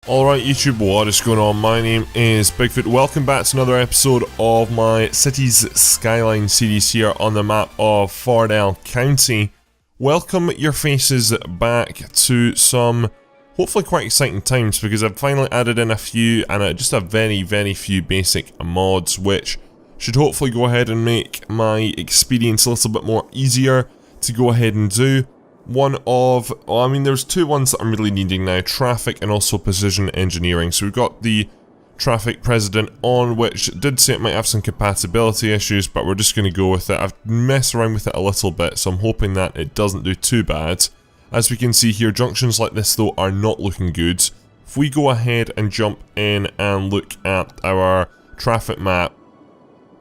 Alright YouTube, what is going on? My name is Bigfoot. Welcome back to another episode of my Cities Skylines series here on the map of Fordell County. Welcome your faces back to some hopefully quite exciting times, because I've finally added in a few and just a very few basic mods which should hopefully go ahead and make my experience a little bit more easier to go ahead and do. There's two ones that I'm really needing now, traffic and also precision engineering. So we've got the traffic president on, which did say it might have some compatibility issues, but we're just going to go with it. I've messed around with it a little bit, so I'm hoping that it doesn't do too bad. As we can see here, junctions like this though are not looking good. If we go ahead and jump in and look at our traffic map,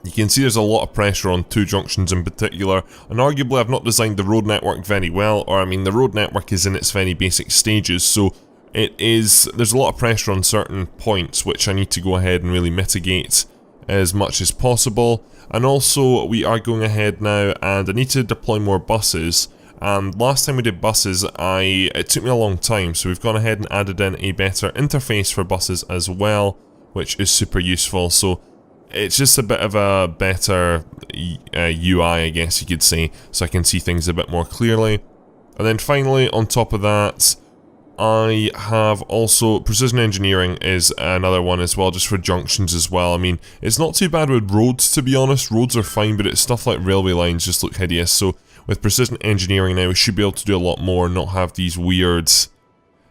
you can see there's a lot of pressure on two junctions in particular, and arguably I've not designed the road network very well, the road network is in its very basic stages, so there's a lot of pressure on certain points which I need to go ahead and really mitigate as much as possible. And also we are going ahead now and I need to deploy more buses, and last time we did buses it took me a long time, so we've gone ahead and added in a better interface for buses as well, which is super useful. So it's just a bit of a better UI, I guess you could say, so I can see things a bit more clearly. And then finally, on top of that, I have also precision engineering is another one as well, just for junctions as well. It's not too bad with roads, to be honest. Roads are fine, but it's stuff like railway lines just look hideous. So with precision engineering now, we should be able to do a lot more and not have these weirds.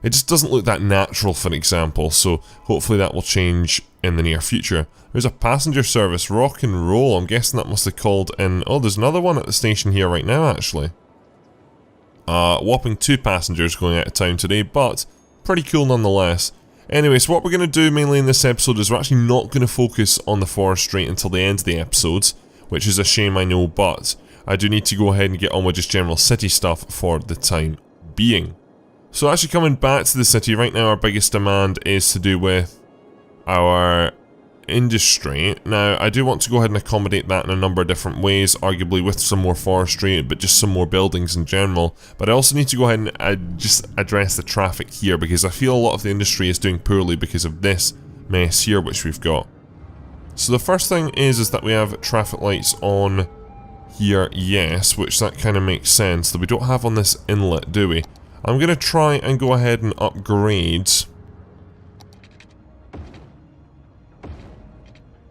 It just doesn't look that natural, for example, so hopefully that will change in the near future. There's a passenger service, rock and roll. I'm guessing that must have called in. Oh, there's another one at the station here right now, actually. Whopping 2 passengers going out of town today, but pretty cool nonetheless. Anyway, so what we're going to do mainly in this episode is we're actually not going to focus on the forestry until the end of the episode, which is a shame, I know, but I do need to go ahead and get on with just general city stuff for the time being. So actually coming back to the city, right now our biggest demand is to do with our industry. Now I do want to go ahead and accommodate that in a number of different ways, arguably with some more forestry, but just some more buildings in general. But I also need to go ahead and just address the traffic here, because I feel a lot of the industry is doing poorly because of this mess here which we've got. So the first thing is that we have traffic lights on here, yes, which that kind of makes sense, that we don't have on this inlet, do we? I'm going to try and go ahead and upgrade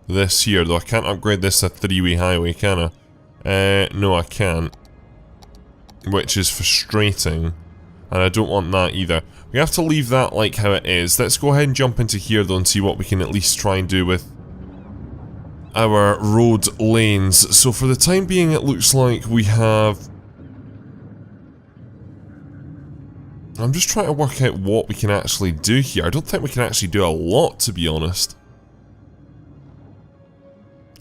this here, though I can't upgrade this to a 3-way highway, can I? No I can't, which is frustrating, and I don't want that either. We have to leave that like how it is. Let's go ahead and jump into here though and see what we can at least try and do with our road lanes. So for the time being it looks like we have... I'm just trying to work out what we can actually do here. I don't think we can actually do a lot, to be honest.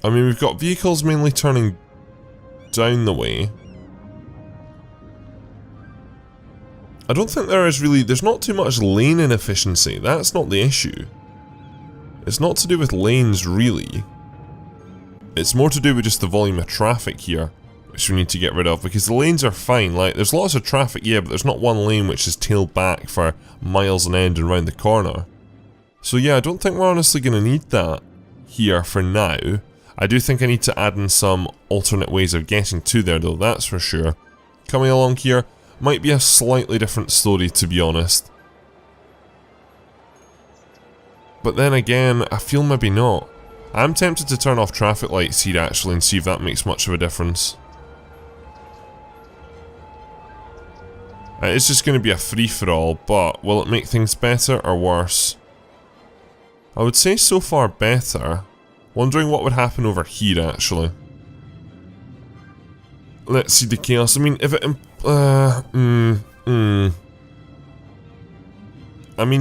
We've got vehicles mainly turning down the way. I don't think there's not too much lane inefficiency. That's not the issue. It's not to do with lanes, really. It's more to do with just the volume of traffic here, which we need to get rid of, because the lanes are fine. Like, there's lots of traffic, yeah, but there's not one lane which is tailed back for miles on end and round the corner. So yeah, I don't think we're honestly going to need that here for now. I do think I need to add in some alternate ways of getting to there though, that's for sure. Coming along here might be a slightly different story, to be honest. But then again, I feel maybe not. I'm tempted to turn off traffic lights here actually and see if that makes much of a difference. It's just going to be a free-for-all, but will it make things better or worse? I would say so far better. Wondering what would happen over here, actually. Let's see the chaos. If it...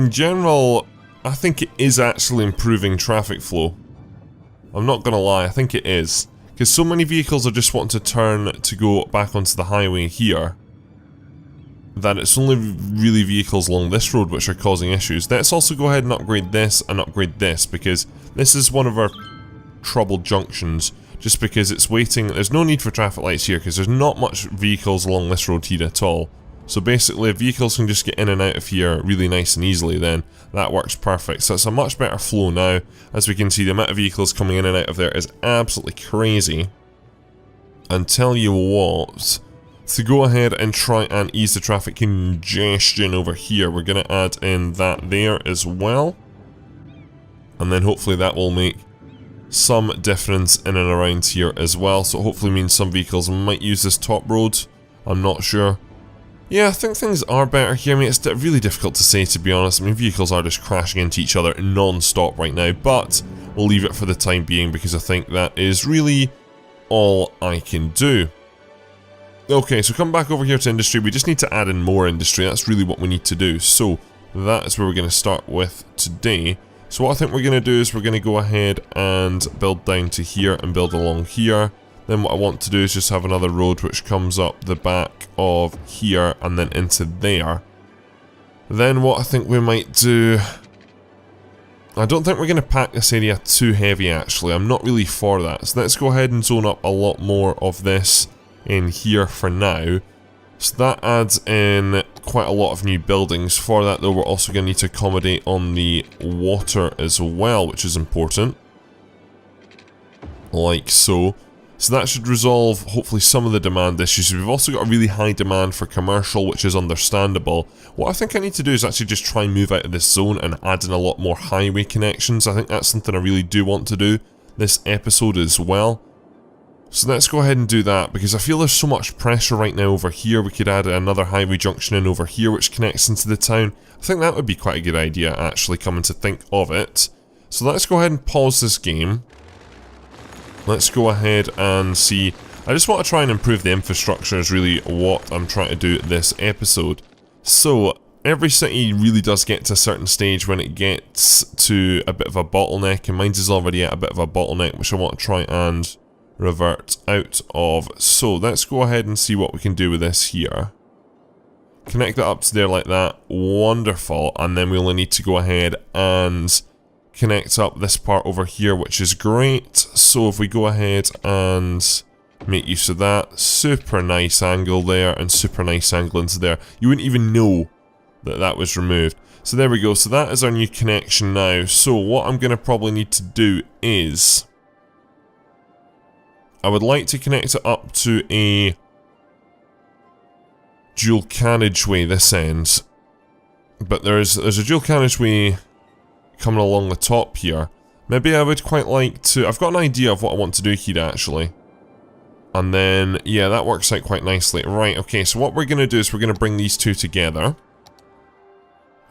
general, I think it is actually improving traffic flow. I'm not gonna lie, I think it is. Because so many vehicles are just wanting to turn to go back onto the highway here, that it's only really vehicles along this road which are causing issues. Let's also go ahead and upgrade this, because this is one of our troubled junctions, just because it's waiting. There's no need for traffic lights here because there's not much vehicles along this road here at all. So basically if vehicles can just get in and out of here really nice and easily, then that works perfect. So it's a much better flow now. As we can see, the amount of vehicles coming in and out of there is absolutely crazy. And tell you what, to go ahead and try and ease the traffic congestion over here, we're going to add in that there as well. And then hopefully that will make some difference in and around here as well. So hopefully means some vehicles might use this top road. I'm not sure. Yeah, I think things are better here. I mean, it's really difficult to say, to be honest. I mean, vehicles are just crashing into each other non-stop right now, but we'll leave it for the time being because I think that is really all I can do. Okay, so come back over here to industry. We just need to add in more industry. That's really what we need to do. So that is where we're going to start with today. So what I think we're going to do is we're going to go ahead and build down to here and build along here. Then what I want to do is just have another road which comes up the back of here and then into there. Then what I think we might do... I don't think we're going to pack this area too heavy actually. I'm not really for that. So let's go ahead and zone up a lot more of this in here for now. So that adds in quite a lot of new buildings. For that though, we're also going to need to accommodate on the water as well, which is important. Like so. So that should resolve, hopefully, some of the demand issues. We've also got a really high demand for commercial, which is understandable. What I think I need to do is actually just try and move out of this zone and add in a lot more highway connections. I think that's something I really do want to do this episode as well. So let's go ahead and do that, because I feel there's so much pressure right now over here. We could add another highway junction in over here, which connects into the town. I think that would be quite a good idea, actually, coming to think of it. So let's go ahead and pause this game. Let's go ahead and see. I just want to try and improve the infrastructure is really what I'm trying to do this episode. So, every city really does get to a certain stage when it gets to a bit of a bottleneck, and mine is already at a bit of a bottleneck, which I want to try and revert out of. So, let's go ahead and see what we can do with this here. Connect it up to there like that. Wonderful. And then we only need to go ahead and connect up this part over here, which is great. So if we go ahead and make use of that, super nice angle there and super nice angle into there. You wouldn't even know that that was removed. So there we go. So that is our new connection now. So what I'm going to probably need to do is I would like to connect it up to a dual carriageway this end. But there's a dual carriageway coming along the top here. Maybe I would quite like to... I've got an idea of what I want to do here actually. And then, yeah, that works out quite nicely. Right, okay, so what we're going to do is we're going to bring these two together.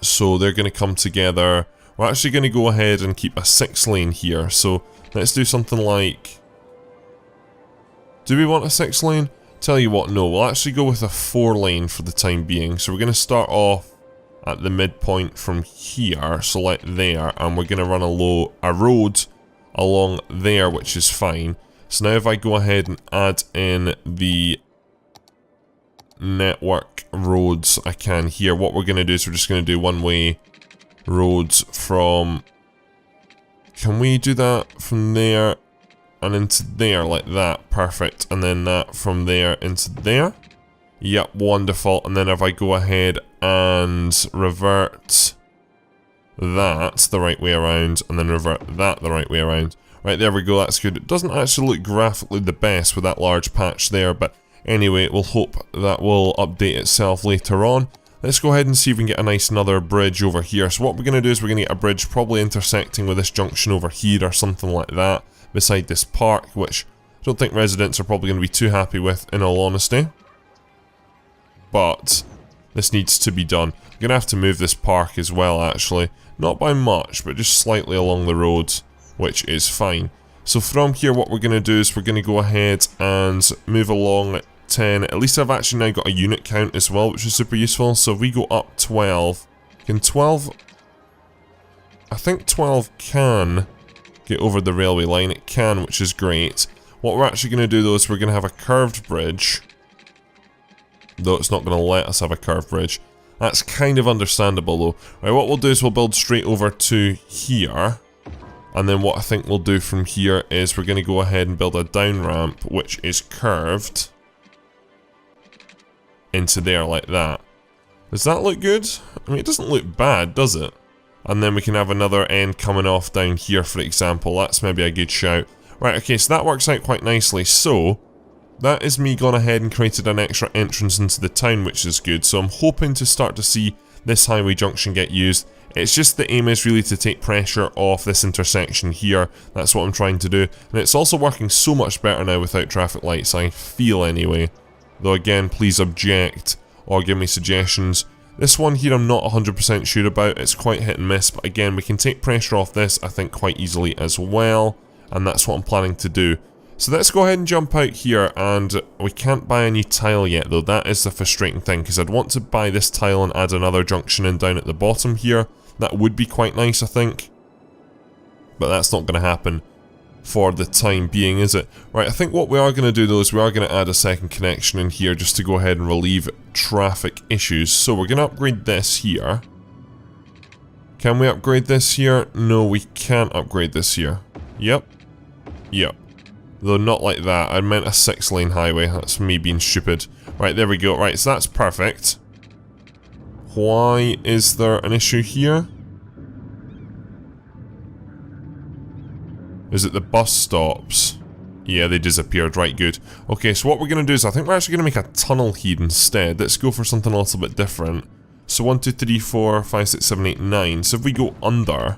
So they're going to come together. We're actually going to go ahead and keep a 6 lane here. So let's do something like... Do we want a 6 lane? Tell you what, no. We'll actually go with a 4 lane for the time being. So we're going to start off at the midpoint from here, so like there, and we're going to run a road along there, which is fine. So now if I go ahead and add in the network roads I can here, what we're going to do is we're just going to do one-way roads from... Can we do that from there and into there like that? Perfect. And then that from there into there. Yep, wonderful. And then if I go ahead and revert that the right way around, and then revert that the right way around. Right, there we go, that's good. It doesn't actually look graphically the best with that large patch there, but anyway, we'll hope that will update itself later on. Let's go ahead and see if we can get a nice another bridge over here. So what we're going to do is we're going to get a bridge probably intersecting with this junction over here or something like that, beside this park, which I don't think residents are probably going to be too happy with, in all honesty. But this needs to be done. I'm going to have to move this park as well, actually. Not by much, but just slightly along the road, which is fine. So from here, what we're going to do is we're going to go ahead and move along 10. At least I've actually now got a unit count as well, which is super useful. So if we go up 12, can 12... I think 12 can get over the railway line. It can, which is great. What we're actually going to do, though, is we're going to have a curved bridge. Though it's not going to let us have a curved bridge. That's kind of understandable though. Right, what we'll do is we'll build straight over to here. And then what I think we'll do from here is we're going to go ahead and build a down ramp, which is curved into there like that. Does that look good? I mean, it doesn't look bad, does it? And then we can have another end coming off down here, for example. That's maybe a good shout. Right, okay, so that works out quite nicely. So, that is me gone ahead and created an extra entrance into the town, which is good. So I'm hoping to start to see this highway junction get used. It's just the aim is really to take pressure off this intersection here. That's what I'm trying to do. And it's also working so much better now without traffic lights, I feel anyway. Though again, please object or give me suggestions. This one here I'm not 100% sure about. It's quite hit and miss, but again, we can take pressure off this, I think, quite easily as well. And that's what I'm planning to do. So let's go ahead and jump out here, and we can't buy a new tile yet though. That is the frustrating thing, because I'd want to buy this tile and add another junction in down at the bottom here. That would be quite nice, I think. But that's not going to happen for the time being, is it? Right, I think what we are going to do though is we are going to add a second connection in here just to go ahead and relieve traffic issues. So we're going to upgrade this here. Can we upgrade this here? No, we can't upgrade this here. Yep. Yep. Though not like that. I meant a 6-lane highway. That's me being stupid. Right, there we go. Right, so that's perfect. Why is there an issue here? Is it the bus stops? Yeah, they disappeared. Right, good. Okay, so what we're going to do is I think we're actually going to make a tunnel here instead. Let's go for something a little bit different. So 1, 2, 3, 4, 5, 6, 7, 8, 9. So if we go under,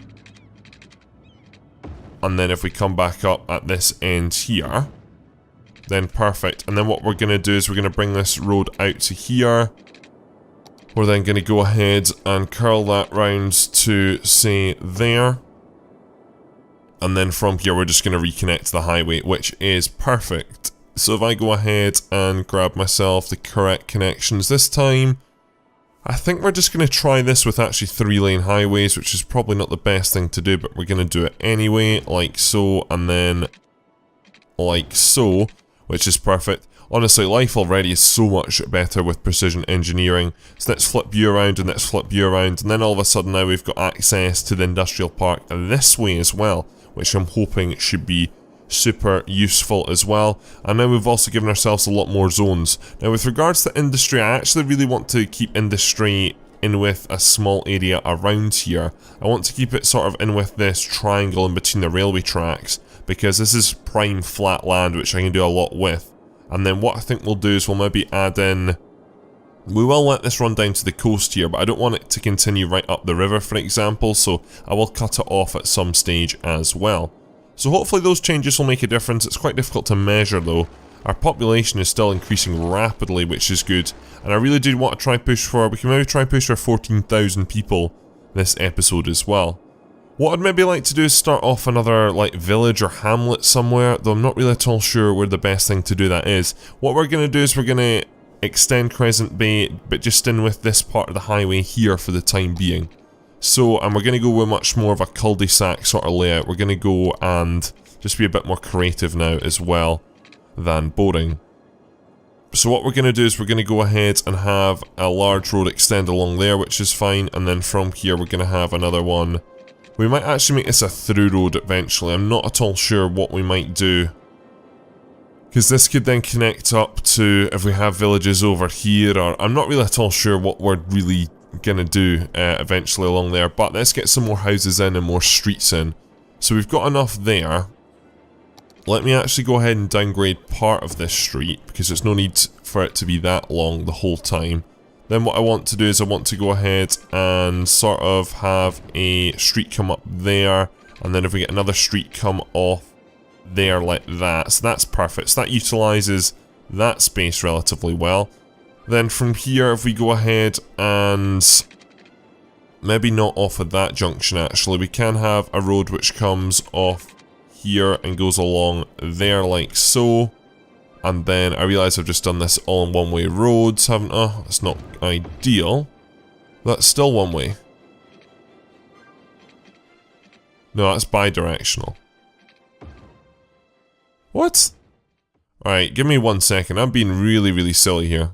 and then if we come back up at this end here, then perfect. And then what we're going to do is we're going to bring this road out to here. We're then going to go ahead and curl that round to, say, there. And then from here we're just going to reconnect to the highway, which is perfect. So if I go ahead and grab myself the correct connections this time, I think we're just going to try this with actually 3-lane highways, which is probably not the best thing to do, but we're going to do it anyway, like so, and then like so, which is perfect. Honestly, life already is so much better with precision engineering. So let's flip you around and let's flip you around, and then all of a sudden now we've got access to the industrial park this way as well, which I'm hoping should be super useful as well. And now we've also given ourselves a lot more zones. Now with regards to industry, I actually really want to keep industry in with a small area around here. I want to keep it sort of in with this triangle in between the railway tracks, because this is prime flat land which I can do a lot with. And then what I think we'll do is we'll maybe add in... We will let this run down to the coast here, but I don't want it to continue right up the river, for example, so I will cut it off at some stage as well. So hopefully those changes will make a difference. It's quite difficult to measure though. Our population is still increasing rapidly, which is good. And I really do want to try and push for... We can maybe try and push for 14,000 people this episode as well. What I'd maybe like to do is start off another like village or hamlet somewhere, though I'm not really at all sure where the best thing to do that is. What we're going to do is we're going to extend Cresent Bay, but just in with this part of the highway here for the time being. So, and we're going to go with much more of a cul-de-sac sort of layout. We're going to go and just be a bit more creative now as well than boring. So what we're going to do is we're going to go ahead and have a large road extend along there, which is fine, and then from here we're going to have another one. We might actually make this a through road eventually. I'm not at all sure what we might do, because this could then connect up to if we have villages over here, or I'm not really at all sure what we're really gonna do eventually along there. But let's get some more houses in and more streets in. So we've got enough there. Let me actually go ahead and downgrade part of this street, because there's no need for it to be that long the whole time. Then what I want to do is I want to go ahead and sort of have a street come up there, and then if we get another street come off there like that, so that's perfect. So that utilises that space relatively well. Then from here, if we go ahead and maybe not off of that junction actually, we can have a road which comes off here and goes along there like so. And then I realise I've just done this all in one-way roads, haven't I? That's not ideal. That's still one way. No, that's bi-directional. What? Alright, give me 1 second. I'm being really silly here.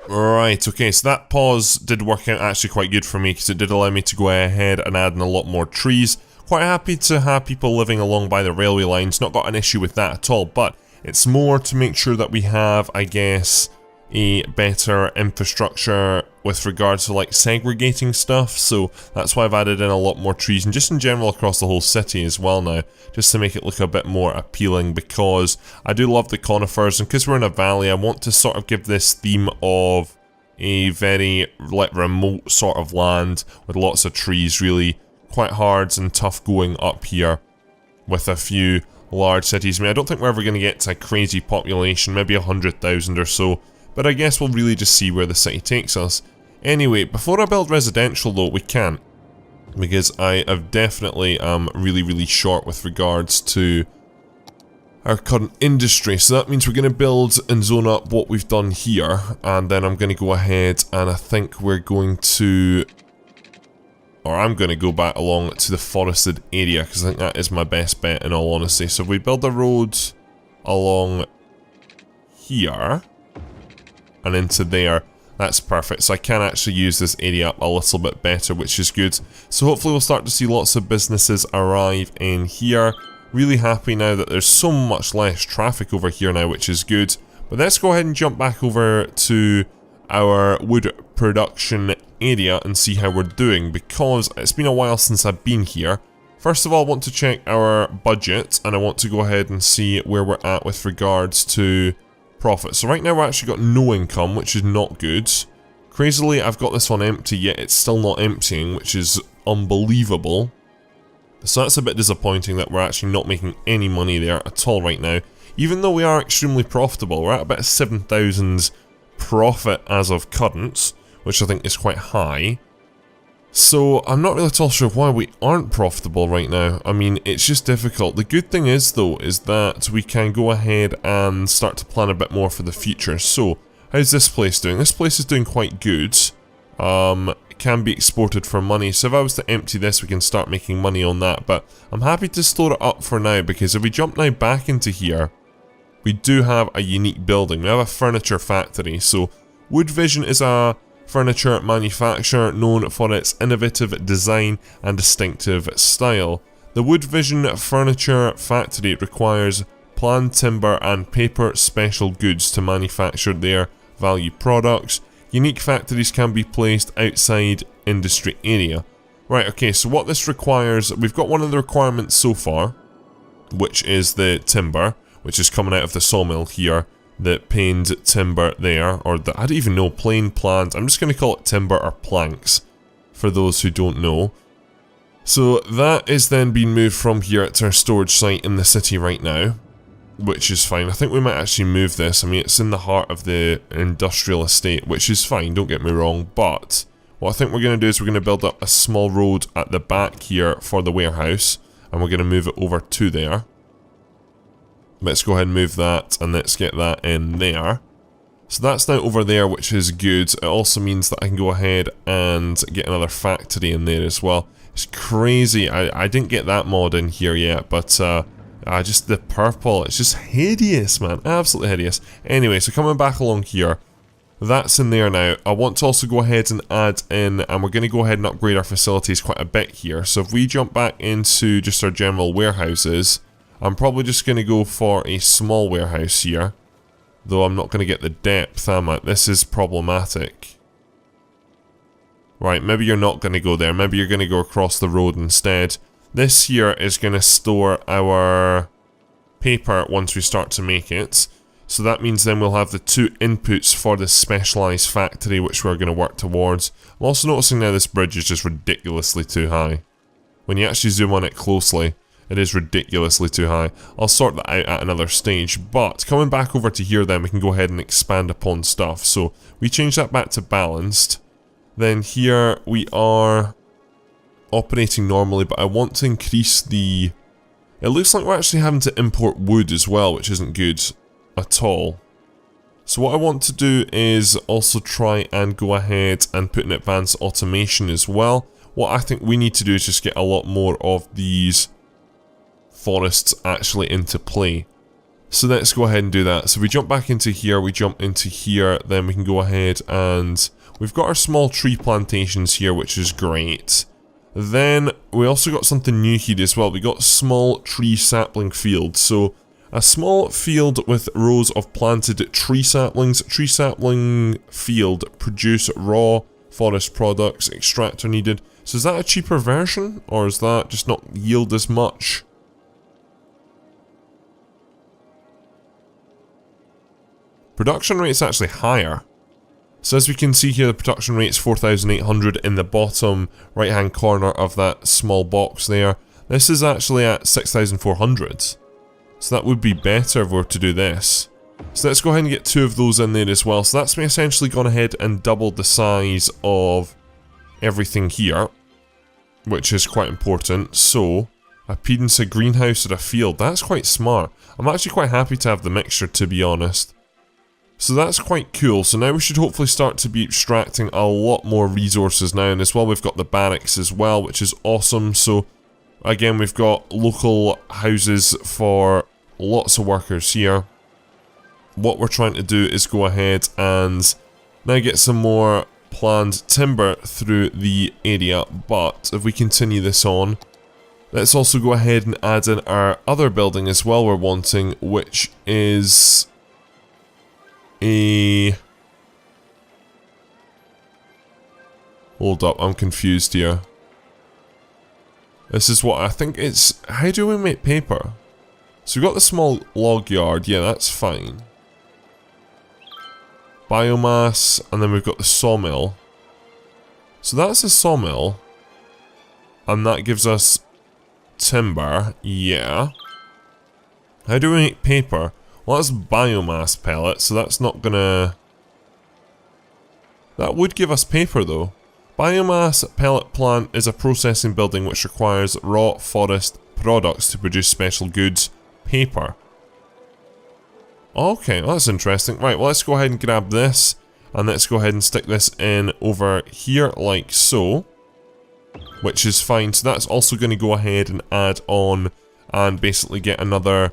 Right, okay, so that pause did work out actually quite good for me, because it did allow me to go ahead and add in a lot more trees. Quite happy to have people living along by the railway lines. Not got an issue with that at all, but it's more to make sure that we have, I guess, a better infrastructure with regards to like segregating stuff, so that's why I've added in a lot more trees, and just in general across the whole city as well now, just to make it look a bit more appealing, because I do love the conifers, and because we're in a valley, I want to sort of give this theme of a very like remote sort of land with lots of trees, really quite hard and tough going up here with a few large cities. I mean, I don't think we're ever going to get to a crazy population, maybe 100,000 or so, but I guess we'll really just see where the city takes us. Anyway, before I build residential though, we can't, because I have definitely really short with regards to our current industry. So that means we're going to build and zone up what we've done here, and then I'm going to go ahead and I think we're going to, or I'm going to go back along to the forested area, because I think that is my best bet in all honesty. So if we build a road along here and into there, that's perfect. So I can actually use this area up a little bit better, which is good. So hopefully we'll start to see lots of businesses arrive in here. Really happy now that there's so much less traffic over here now, which is good. But let's go ahead and jump back over to our wood production area and see how we're doing, because it's been a while since I've been here. First of all, I want to check our budget, and I want to go ahead and see where we're at with regards to profit. So right now we've actually got no income, which is not good. Crazily, I've got this one empty, yet it's still not emptying, which is unbelievable. So that's a bit disappointing that we're actually not making any money there at all right now. Even though we are extremely profitable, we're at about 7,000 profit as of current, which I think is quite high. So I'm not really at all sure why we aren't profitable right now. I mean, it's just difficult. The good thing is though, is that we can go ahead and start to plan a bit more for the future. So, how's this place doing? This place is doing quite good. It can be exported for money, so if I was to empty this, we can start making money on that. But I'm happy to store it up for now, because if we jump now back into here, we do have a unique building. We have a furniture factory. So Wood Vision is a furniture manufacturer known for its innovative design and distinctive style. The Wood Vision Furniture Factory requires planned timber and paper special goods to manufacture their value products. Unique factories can be placed outside industry area. Right, okay, so what this requires, we've got one of the requirements so far, which is the timber, which is coming out of the sawmill here. The paned timber there, or the, I don't even know, plain planned. I'm just going to call it timber or planks, for those who don't know. So that is then being moved from here to our storage site in the city right now, which is fine. I think we might actually move this. I mean, it's in the heart of the industrial estate, which is fine, don't get me wrong, but what I think we're going to do is we're going to build up a small road at the back here for the warehouse, and we're going to move it over to there. Let's go ahead and move that, and let's get that in there. So that's now over there, which is good. It also means that I can go ahead and get another factory in there as well. It's crazy. I didn't get that mod in here yet, but just the purple, it's just hideous, man. Absolutely hideous. Anyway, so coming back along here, that's in there now. I want to also go ahead and add in, and we're going to go ahead and upgrade our facilities quite a bit here. So if we jump back into just our general warehouses, I'm probably just going to go for a small warehouse here, though I'm not going to get the depth, am I? This is problematic. Right, maybe you're not going to go there. Maybe you're going to go across the road instead. This here is going to store our paper once we start to make it. So that means then we'll have the two inputs for this specialised factory, which we're going to work towards. I'm also noticing now this bridge is just ridiculously too high. When you actually zoom on it closely, it is ridiculously too high. I'll sort that out at another stage, but coming back over to here then, we can go ahead and expand upon stuff. So we change that back to balanced. Then here we are operating normally, but I want to increase the... It looks like we're actually having to import wood as well, which isn't good at all. So what I want to do is also try and go ahead and put in advanced automation as well. What I think we need to do is just get a lot more of these forests actually into play. So let's go ahead and do that. So we jump back into here, we jump into here, then we can go ahead and we've got our small tree plantations here, which is great. Then we also got something new here as well. We got small tree sapling fields. So A small field with rows of planted tree saplings. Tree sapling field. Produce raw forest products. Extractor needed. So is that a cheaper version? Or is that just not yield as much? Production rate is actually higher. So as we can see here, the production rate is 4,800 in the bottom right hand corner of that small box there. This is actually at 6,400. So that would be better if we were to do this. So let's go ahead and get 2 of those in there as well. So that's me essentially gone ahead and doubled the size of everything here, which is quite important. So, appearance a greenhouse at a field, that's quite smart. I'm actually quite happy to have the mixture, to be honest. So that's quite cool. So now we should hopefully start to be extracting a lot more resources now. And as well, we've got the barracks as well, which is awesome. So again, we've got local houses for lots of workers here. What we're trying to do is go ahead and now get some more planned timber through the area. But if we continue this on, let's also go ahead and add in our other building as well we're wanting, which is hold up, I'm confused here. This is what I think it's... How do we make paper? So we've got the small log yard, yeah, that's fine. Biomass, and then we've got the sawmill. So that's a sawmill. And that gives us timber, yeah. How do we make paper? Well, that's biomass pellets, so that's not gonna... That would give us paper though. Biomass pellet plant is a processing building which requires raw forest products to produce special goods. Paper. Okay, well, that's interesting. Right, well, let's go ahead and grab this. And let's go ahead and stick this in over here like so. Which is fine. So that's also going to go ahead and add on and basically get another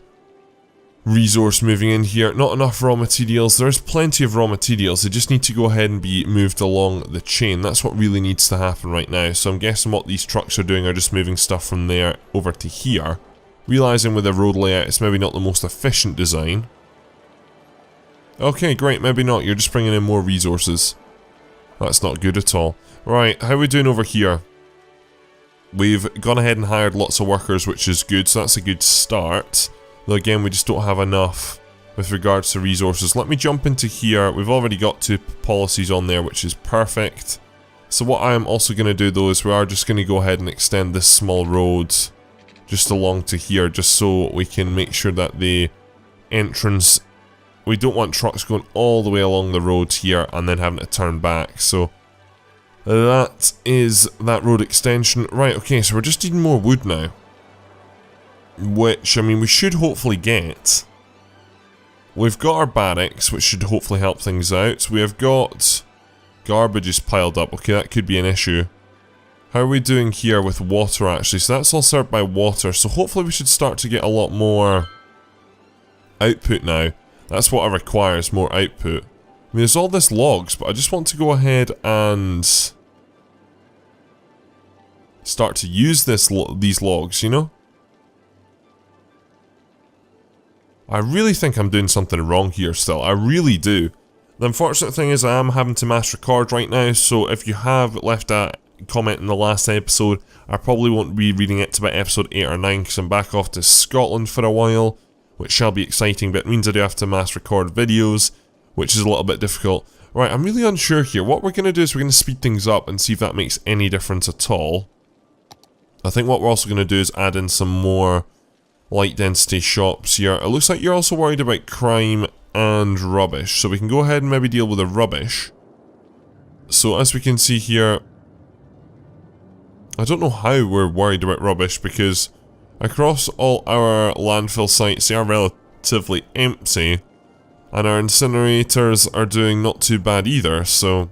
resource moving in here. Not enough raw materials. There's plenty of raw materials. They just need to go ahead and be moved along the chain. That's what really needs to happen right now. So I'm guessing what these trucks are doing are just moving stuff from there over to here. Realizing with the road layout it's maybe not the most efficient design. Okay, great. Maybe not. You're just bringing in more resources. That's not good at all. Right, how are we doing over here? We've gone ahead and hired lots of workers, which is good. So that's a good start. Though again, we just don't have enough with regards to resources. Let me jump into here. We've already got 2 policies on there, which is perfect. So what I am also going to do though is we are just going to go ahead and extend this small road just along to here, just so we can make sure that the entrance... We don't want trucks going all the way along the road here and then having to turn back. So that is that road extension. Right, okay, so we're just needing more wood now. Which, I mean, we should hopefully get. We've got our barracks, which should hopefully help things out. We have got garbages piled up. Okay, that could be an issue. How are we doing here with water, actually? So that's all served by water. So hopefully we should start to get a lot more output now. That's what I require, is more output. I mean, there's all this logs, but I just want to go ahead and start to use these logs, you know? I really think I'm doing something wrong here still. I really do. The unfortunate thing is I am having to mass record right now, so if you have left a comment in the last episode, I probably won't be reading it to about episode 8 or 9 because I'm back off to Scotland for a while, which shall be exciting, but it means I do have to mass record videos, which is a little bit difficult. Right, I'm really unsure here. What we're going to do is we're going to speed things up and see if that makes any difference at all. I think what we're also going to do is add in some more light density shops here. It looks like you're also worried about crime and rubbish, so we can go ahead and maybe deal with the rubbish. So as we can see here, I don't know how we're worried about rubbish because across all our landfill sites they are relatively empty and our incinerators are doing not too bad either, so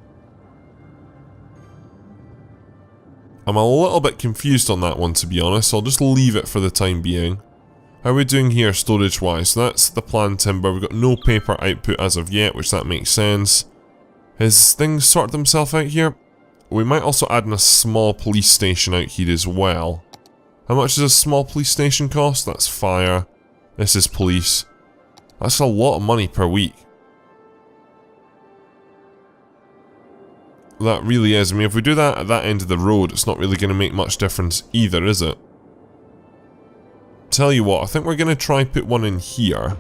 I'm a little bit confused on that one, to be honest. I'll just leave it for the time being. How are we doing here storage wise? So that's the planned timber. We've got no paper output as of yet, which that makes sense. Has things sorted themselves out here? We might also add in a small police station out here as well. How much does a small police station cost? That's fire. This is police. That's a lot of money per week. That really is. I mean, if we do that at that end of the road, it's not really going to make much difference either, is it? Tell you what, I think we're going to try put one in here.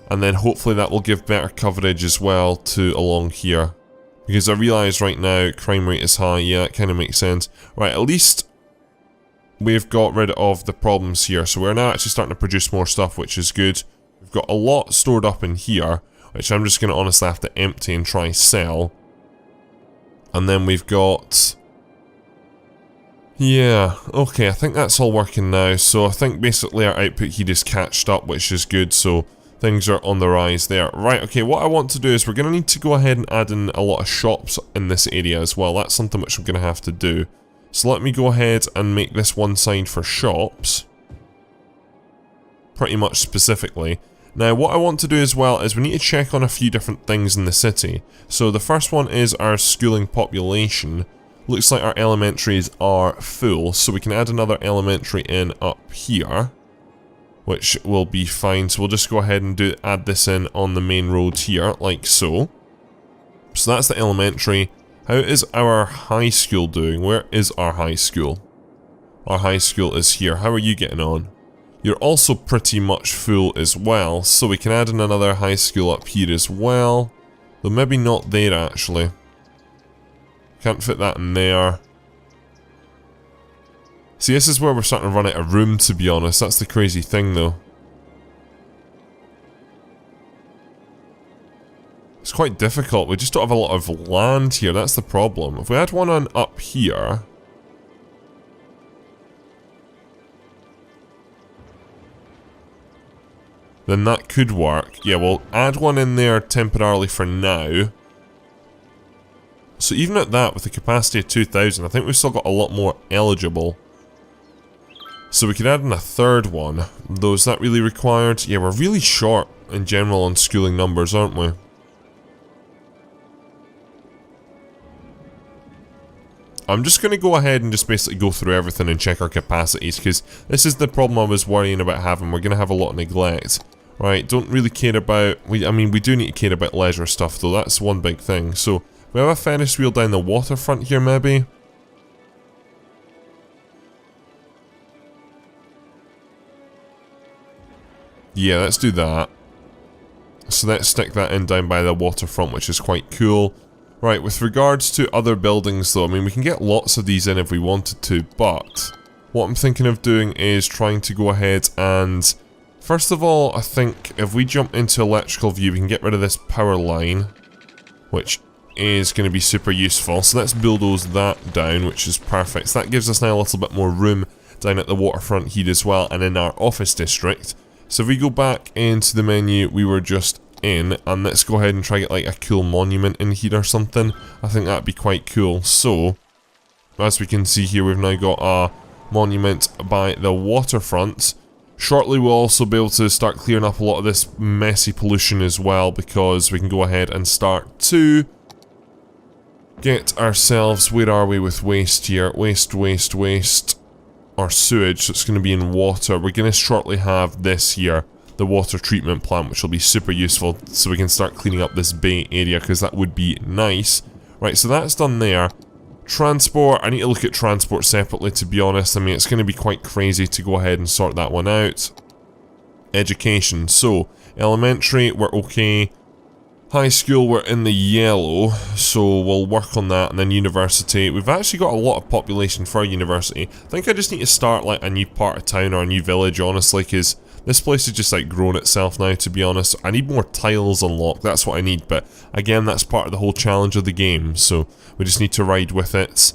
And then hopefully that will give better coverage as well to along here. Because I realise right now crime rate is high. Yeah, that kind of makes sense. Right, at least we've got rid of the problems here. So we're now actually starting to produce more stuff, which is good. We've got a lot stored up in here, which I'm just going to honestly have to empty and try sell. And then we've got... yeah, okay, I think that's all working now. So I think basically our output heat is catched up, which is good. So things are on the rise there. Right, okay, what I want to do is we're going to need to go ahead and add in a lot of shops in this area as well. That's something which I'm going to have to do. So let me go ahead and make this one side for shops. Pretty much specifically. Now what I want to do as well is we need to check on a few different things in the city. So the first one is our schooling population. Looks like our elementaries are full, so we can add another elementary in up here, which will be fine. So we'll just go ahead and add this in on the main road here, like so. So that's the elementary. How is our high school doing? Where is our high school? Our high school is here. How are you getting on? You're also pretty much full as well, so we can add in another high school up here as well. Though maybe not there actually. Can't fit that in there. See, this is where we're starting to run out of room, to be honest. That's the crazy thing though. It's quite difficult. We just don't have a lot of land here. That's the problem. If we had one on up here... then that could work. Yeah, we'll add one in there temporarily for now. So even at that, with a capacity of 2,000, I think we've still got a lot more eligible. So we could add in a third one. Though, is that really required? Yeah, we're really short in general on schooling numbers, aren't we? I'm just going to go ahead and just basically go through everything and check our capacities, because this is the problem I was worrying about having. We're going to have a lot of neglect. Right, don't really care about... I mean, we do need to care about leisure stuff, though. That's one big thing. So, we have a Ferris wheel down the waterfront here, maybe? Yeah, let's do that. So let's stick that in down by the waterfront, which is quite cool. Right, with regards to other buildings though, I mean, we can get lots of these in if we wanted to, but what I'm thinking of doing is trying to go ahead and... first of all, I think if we jump into electrical view, we can get rid of this power line, which is going to be super useful. So let's bulldoze that down, which is perfect. So that gives us now a little bit more room down at the waterfront here as well, and in our office district. So if we go back into the menu we were just in, and let's go ahead and try to get like a cool monument in here or something. I think that'd be quite cool. So, as we can see here, we've now got a monument by the waterfront. Shortly we'll also be able to start clearing up a lot of this messy pollution as well, because we can go ahead and start to get ourselves... where are we with waste here? Waste. Or sewage, so it's going to be in water. We're going to shortly have this here, the water treatment plant, which will be super useful, so we can start cleaning up this bay area, because that would be nice. Right, so that's done there. Transport, I need to look at transport separately, to be honest. I mean, it's going to be quite crazy to go ahead and sort that one out. Education, so elementary, we're okay. High school, we're in the yellow, so we'll work on that. And then university, we've actually got a lot of population for university. I think I just need to start like a new part of town or a new village, honestly, because this place has just like grown itself now, to be honest. I need more tiles unlocked, that's what I need, but again, that's part of the whole challenge of the game, so we just need to ride with it.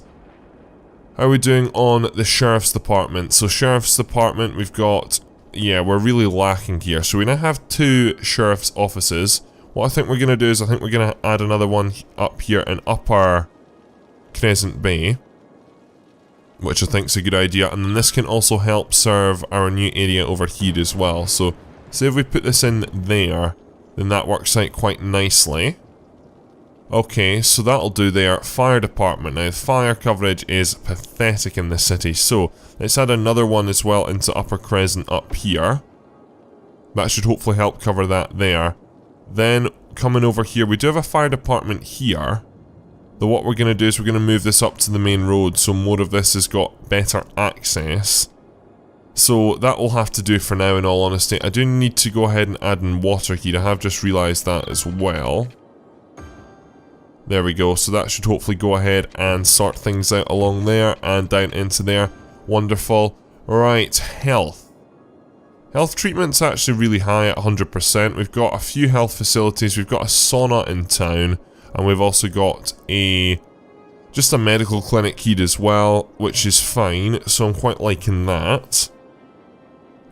How are we doing on the sheriff's department? So sheriff's department, we've got, yeah, we're really lacking here. So we now have 2 sheriff's offices. What I think we're going to do is I think we're going to add another one up here in upper Crescent Bay, which I think is a good idea. And then this can also help serve our new area over here as well. So say if we put this in there, then that works out quite nicely. Okay, so that'll do there. Fire department. Now, fire coverage is pathetic in this city, so let's add another one as well into Upper Crescent up here. That should hopefully help cover that there. Then, coming over here, we do have a fire department here. Though what we're going to do is we're going to move this up to the main road, so more of this has got better access. So that will have to do for now, in all honesty. I do need to go ahead and add in water here. I have just realised that as well. There we go, so that should hopefully go ahead and sort things out along there and down into there. Wonderful. Right, health. Health treatment's actually really high at 100%. We've got a few health facilities, we've got a sauna in town, and we've also got just a medical clinic here as well, which is fine, so I'm quite liking that.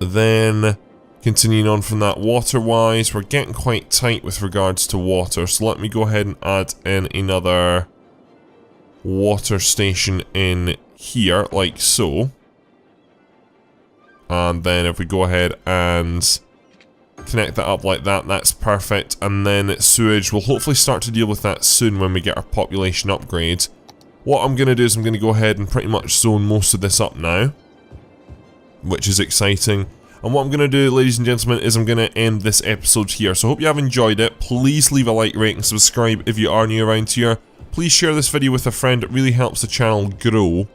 Then, continuing on from that, water-wise, we're getting quite tight with regards to water, so let me go ahead and add in another water station in here, like so. And then if we go ahead and connect that up like that, that's perfect. And then sewage, we'll hopefully start to deal with that soon when we get our population upgrade. What I'm going to do is I'm going to go ahead and pretty much zone most of this up now, which is exciting. And what I'm going to do, ladies and gentlemen, is I'm going to end this episode here. So I hope you have enjoyed it. Please leave a like, rate, and subscribe if you are new around here. Please share this video with a friend. It really helps the channel grow.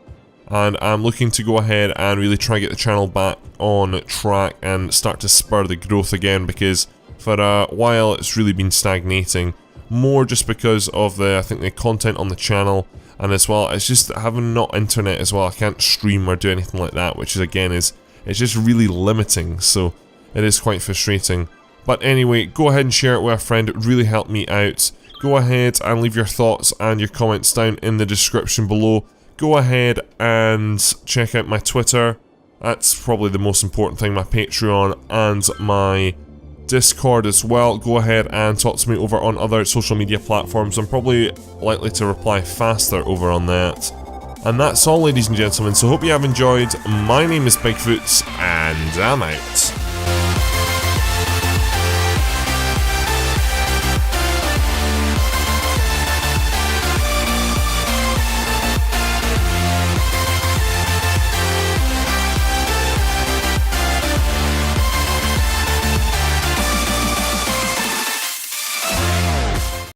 And I'm looking to go ahead and really try to get the channel back on track and start to spur the growth again, because for a while it's really been stagnating. More just because of I think the content on the channel, and as well, it's just having not internet as well. I can't stream or do anything like that, which is again it's just really limiting, so it is quite frustrating. But anyway, go ahead and share it with a friend. It really helped me out. Go ahead and leave your thoughts and your comments down in the description below. Go ahead and check out my Twitter. That's probably the most important thing, my Patreon and my Discord as well. Go ahead and talk to me over on other social media platforms. I'm probably likely to reply faster over on that. And that's all, ladies and gentlemen, so hope you have enjoyed. My name is Bigfoot, and I'm out.